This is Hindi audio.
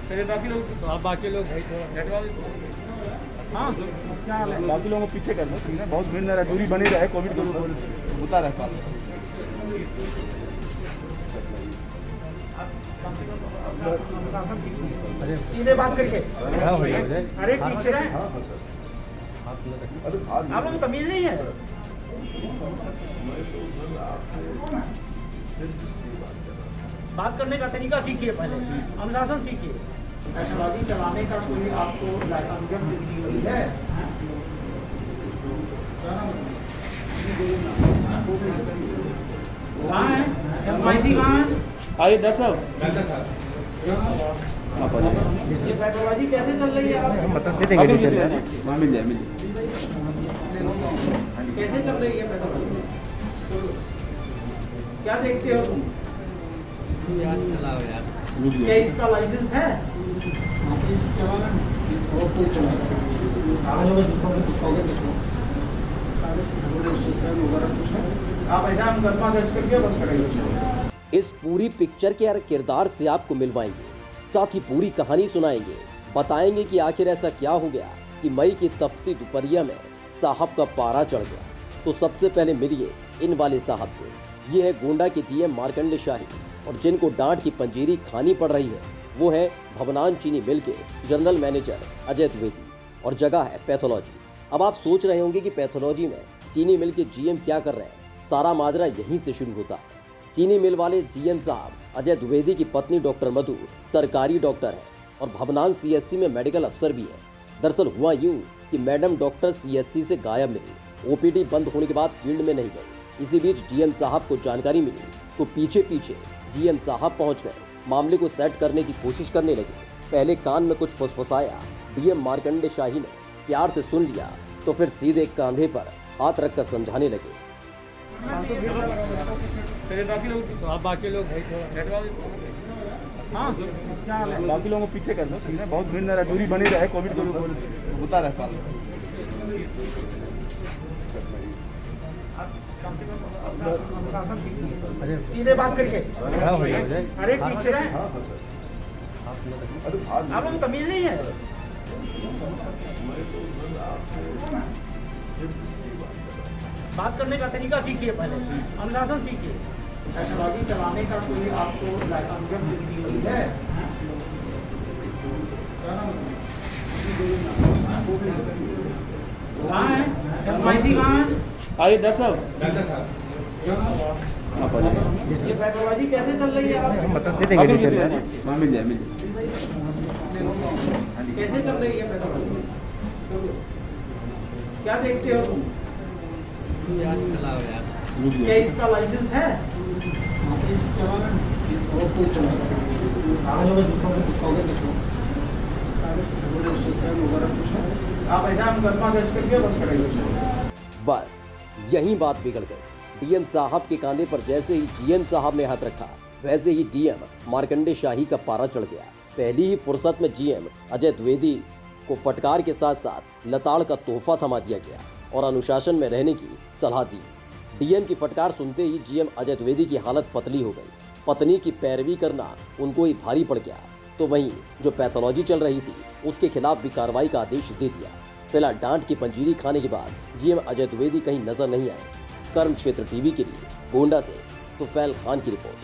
बाकी लोग हाँ क्या हाल है? बाकी लोगों को पीछे कर दो, ठीक है? बहुत भीड़ न रहे, दूरी बनी रहे, कोविड को होता रहता है। सीधे बात करके अरे टीचर है आप लोग तमीज नहीं है। बात करने का तरीका सीखिए, पहले अनुशासन सीखिए। टेक्नोलॉजी चलाने का कोई आपको लाइसेंस मिली हुई है? कहाँ है एमआईसी, कहाँ है? आइए डॉक्टर साहब, ये पैथोलॉजी कैसे चल रही है? हम बता देंगे, मिल जाए कैसे चल रही है पैथोलॉजी? क्या देखते हो तुम? चलाओ यार, क्या इसका लाइसेंस है? आप ऐसा मुकदमा दर्ज करके बंद कराइए। इस पूरी पिक्चर के हर किरदार से आपको मिलवाएंगे, साथ ही पूरी कहानी सुनाएंगे, बताएंगे कि आखिर ऐसा क्या हो गया कि मई की तपती दोपहरिया में साहब का पारा चढ़ गया। तो सबसे पहले मिलिए इन वाले साहब से। ये है गोंडा के डीएम मार्कंडे शाही, और जिनको डांट की पंजीरी खानी पड़ रही है वो है भवनान चीनी मिल के जनरल मैनेजर अजय द्विवेदी, और जगह है पैथोलॉजी। अब आप सोच रहे होंगे कि पैथोलॉजी में चीनी मिल के जीएम क्या कर रहे हैं। सारा माजरा यहीं से शुरू होता है। चीनी मिल वाले जीएम साहब अजय द्विवेदी की पत्नी डॉक्टर मधु सरकारी डॉक्टर हैं और भवनान सीएससी में मेडिकल अफसर भी हैं। दरअसल हुआ यूं कि मैडम डॉक्टर सीएससी से गायब मिली, ओपीडी बंद होने के बाद फील्ड में नहीं गई। इसी बीच डीएम साहब को जानकारी मिली तो पीछे पीछे जीएम साहब पहुंच गए, मामले को सेट करने की कोशिश करने लगे। पहले कान में कुछ फुसफुसाया, डीएम मार्कंडे शाही ने प्यार से सुन लिया तो फिर सीधे कांधे पर हाथ रखकर समझाने लगे। बाकी लोग हाँ क्या हाल है? बाकी लोगों को पीछे कर दो, ठीक है? बहुत भीड़ न रहे, दूरी बनी रहे, कोविड को होता रहता है। सीधे बात करके अरे टीचर है आप लोग तमीज नहीं है। बात करने का तरीका सीखिए, पहले अनुशासन सीखिए। टेक्नोलॉजी चलाने का कोई आपको लाइसेंस मिली हुई है? कहाँ है एमआईसी, कहाँ है? आइए डॉक्टर साहब, ये पैथोलॉजी कैसे चल रही है? हम बता देंगे, मिल जाए कैसे चल रही है पैथोलॉजी? क्या देखते हो तुम? चलाओ यार, क्या इसका लाइसेंस है? आप ऐसा मुकदमा दर्ज करके बंद कराइए। बस यही बात बिगड़ गई। डीएम साहब के कांधे पर जैसे ही जीएम साहब ने हाथ रखा वैसे ही डीएम मार्कंडे शाही का पारा चढ़ गया। पहली ही फुर्सत में जीएम अजय द्विवेदी को फटकार के साथ साथ लताड़ का तोहफा थमा दिया गया और अनुशासन में रहने की सलाह दी। डीएम की फटकार सुनते ही जीएम अजय द्विवेदी की हालत पतली हो गई। पत्नी की पैरवी करना उनको ही भारी पड़ गया। तो वहीं जो पैथोलॉजी चल रही थी उसके खिलाफ भी कार्रवाई का आदेश दे दिया। फिलहाल डांट की पंजीरी खाने के बाद जीएम अजय द्विवेदी कहीं नजर नहीं आए। कर्म क्षेत्र टीवी के लिए गोंडा से तुफैल खान की रिपोर्ट।